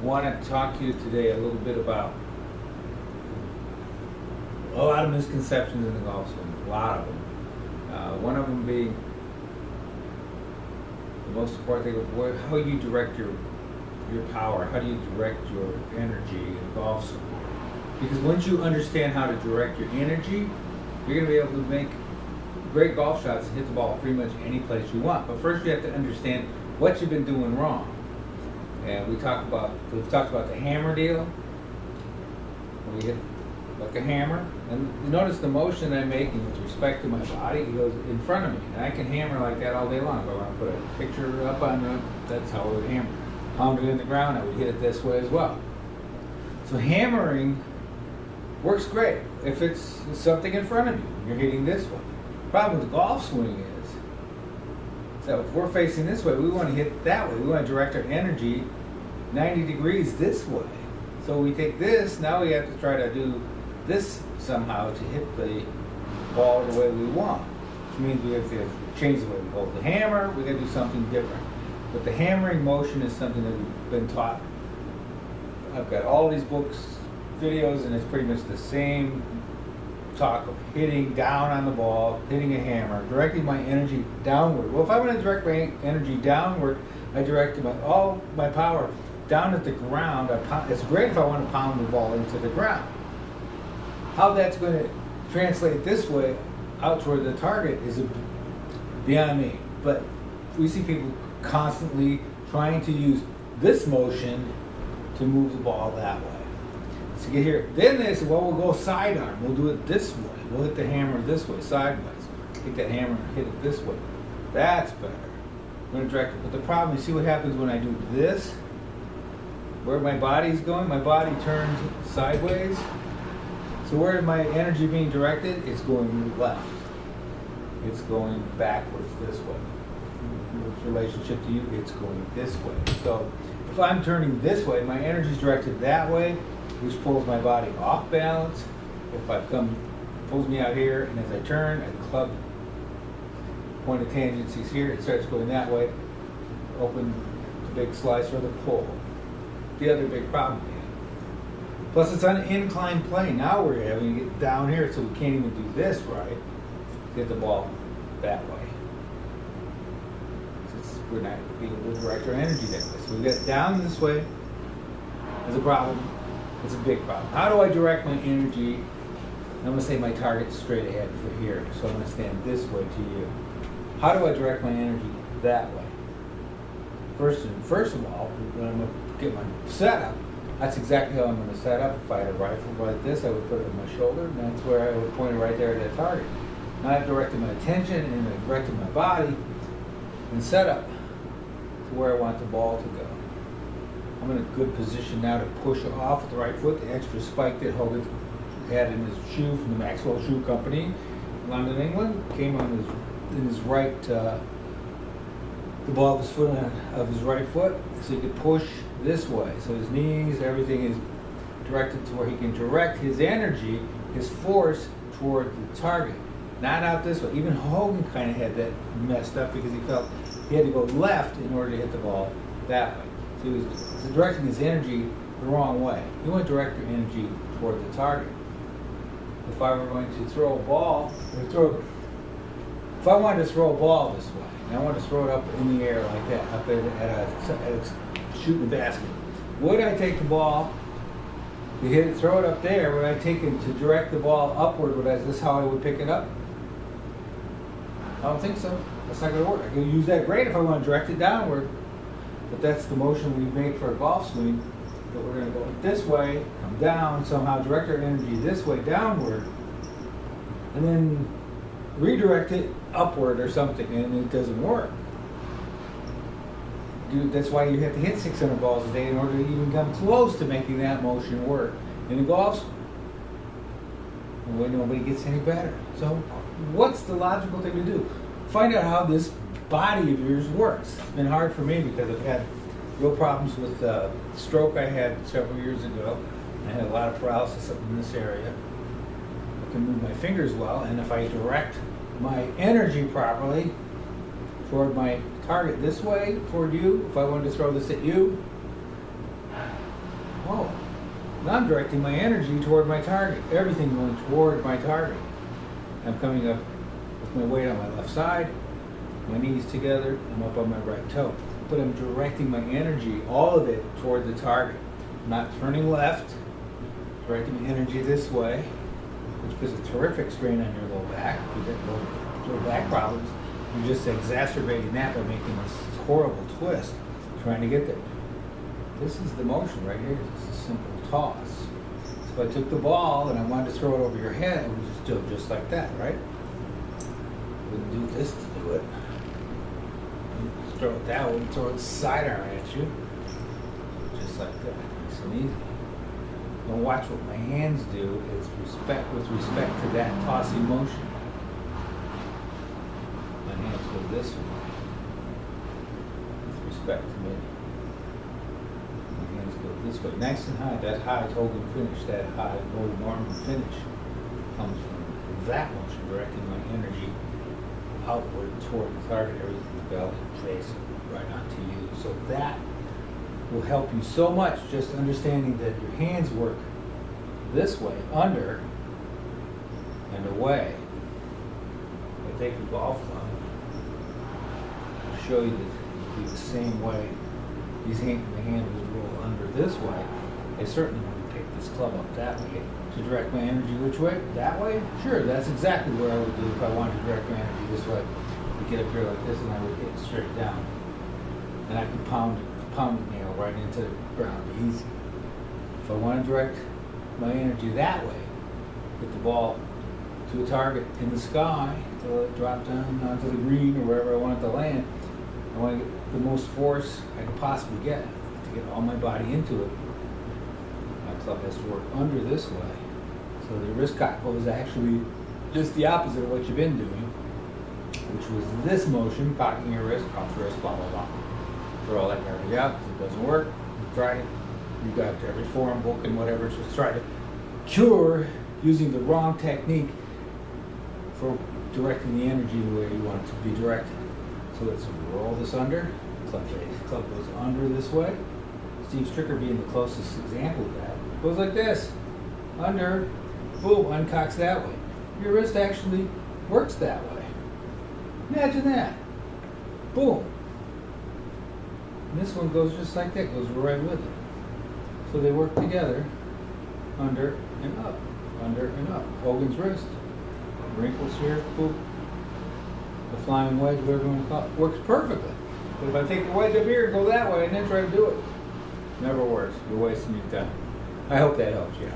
want to talk to you today a little bit about a lot of misconceptions in the golf swing, a lot of them. One of them being the most important thing of how you direct your power, how do you direct your energy in golf swing. Because once you understand how to direct your energy, you're going to be able to make great golf shots and hit the ball pretty much any place you want. But first you have to understand what you've been doing wrong. And we've talked about the hammer deal. When you hit like a hammer, and you notice the motion I'm making with respect to my body, it goes in front of me. And I can hammer like that all day long. If I want to put a picture up on it, that's how I would hammer. Pound it in the ground, I would hit it this way as well. So hammering works great if it's something in front of you. You're hitting this way. The problem with the golf swing is that if we're facing this way, we want to hit that way. We want to direct our energy 90 degrees this way. So we take this, now we have to try to do this somehow to hit the ball the way we want. Which means we have to change the way we hold the hammer, we got to do something different. But the hammering motion is something that we've been taught. I've got all these books, videos, and it's pretty much the same talk of hitting down on the ball, hitting a hammer, directing my energy downward. Well, if I want to direct my energy downward, I direct all my power down at the ground. It's great if I want to pound the ball into the ground. How that's going to translate this way out toward the target is beyond me. But we see people constantly trying to use this motion to move the ball that way. So get here. Then they say, well, we'll go sidearm. We'll do it this way. We'll hit the hammer this way, sideways. Take that hammer and hit it this way. That's better. I'm going to direct it. But the problem, you see what happens when I do this? Where my body's going, my body turns sideways. So where my energy being directed? It's going left. It's going backwards this way. With relationship to you, it's going this way. So if I'm turning this way, my energy is directed that way, which pulls my body off balance. If I pulls me out here, and as I turn, I club point of tangencies here, it starts going that way. Open the big slice or the pull. The other big problem we have. Plus it's on an inclined plane. Now we're having to get down here, so we can't even do this right. Get the ball that way. We're not able to direct our energy that way. So we get down this way as a problem. It's a big problem. How do I direct my energy? I'm going to say my target's straight ahead for here. So I'm going to stand this way to you. How do I direct my energy that way? First of all, when I'm going to get my setup, that's exactly how I'm going to set up. If I had a rifle like this, I would put it on my shoulder, and that's where I would point it right there at that target. Now I've directed my attention and I've directed my body and set up to where I want the ball to go. I'm in a good position now to push off with the right foot. The extra spike that Hogan had in his shoe from the Maxwell Shoe Company, London, England, came on in his right, the ball of his foot of his right foot, so he could push this way. So his knees, everything is directed to where he can direct his energy, his force toward the target, not out this way. Even Hogan kind of had that messed up because he felt he had to go left in order to hit the ball that way. So he was directing his energy the wrong way. You want to direct your energy toward the target. If I were going to throw a ball, if I wanted to throw a ball this way, and I wanted to throw it up in the air like that, up at a shooting a basket, would I take the ball to hit it, throw it up there? Would I take it to direct the ball upward? Is this how I would pick it up? I don't think so. That's not going to work. I can use that great if I want to direct it downward, but that's the motion we make for a golf swing, that we're going to go this way, come down, somehow direct our energy this way, downward, and then redirect it upward or something, and it doesn't work. Dude, that's why you have to hit 600 balls a day in order to even come close to making that motion work in a golf swing. And nobody gets any better. So what's the logical thing to do? Find out how this body of yours works. It's been hard for me because I've had real problems with stroke I had several years ago. I had a lot of paralysis up in this area. I can move my fingers well, and if I direct my energy properly toward my target this way, toward you, if I wanted to throw this at you, Oh, now I'm directing my energy toward my target. Everything going toward my target. I'm coming up with my weight on my left side, my knees together, I'm up on my right toe. But I'm directing my energy, all of it, toward the target. I'm not turning left, directing my energy this way, which puts a terrific strain on your low back. If you get low back problems, you're just exacerbating that by making this horrible twist, trying to get there. This is the motion right here. It's a simple toss. So if I took the ball and I wanted to throw it over your head, I would just do it just like that, right? I wouldn't do this to do it. I'd throw it that way, throw it sidearm at you, just like that. Nice and easy. Now watch what my hands do with respect to that tossing motion. My hands go this way with respect to me. My hands go this way, nice and high. That high Hogan finish, that high low Norman finish comes from that motion, directing my energy outward toward the target, everything, the belly, face, right onto you. So that will help you so much, just understanding that your hands work this way, under and away. If I take a golf club, I'll show you that it'll be the same way. The hand would roll under this way. I certainly want to pick this club up that way. To direct my energy which way? That way? Sure, that's exactly where I would do if I wanted to direct my energy this way. I'd get up here like this and I would hit it straight down. And I could pound the nail right into the ground easy. If I want to direct my energy that way, hit the ball to a target in the sky until it dropped down onto the green or wherever I want it to land. I want to get the most force I can possibly get to get all my body into it. My club has to work under this way. So the wrist cock is actually just the opposite of what you've been doing, which was this motion, cocking your wrist, off the wrist, blah, blah, blah. Throw all that garbage out because it doesn't work. You've tried it. You've got every forum book and whatever to try to cure using the wrong technique for directing the energy the way you want it to be directed. So let's roll this under. Club goes under this way. Steve Stricker being the closest example of that. Goes like this. Under, boom, uncocks that way. Your wrist actually works that way. Imagine that. Boom. And this one goes just like that, goes right with it. So they work together, under and up, under and up. Hogan's wrist. Wrinkles here, boop. The flying wedge, whatever you want to call it, works perfectly. But if I take the wedge up here and go that way and then try to do it, never works. You're wasting your time. I hope that helps you out.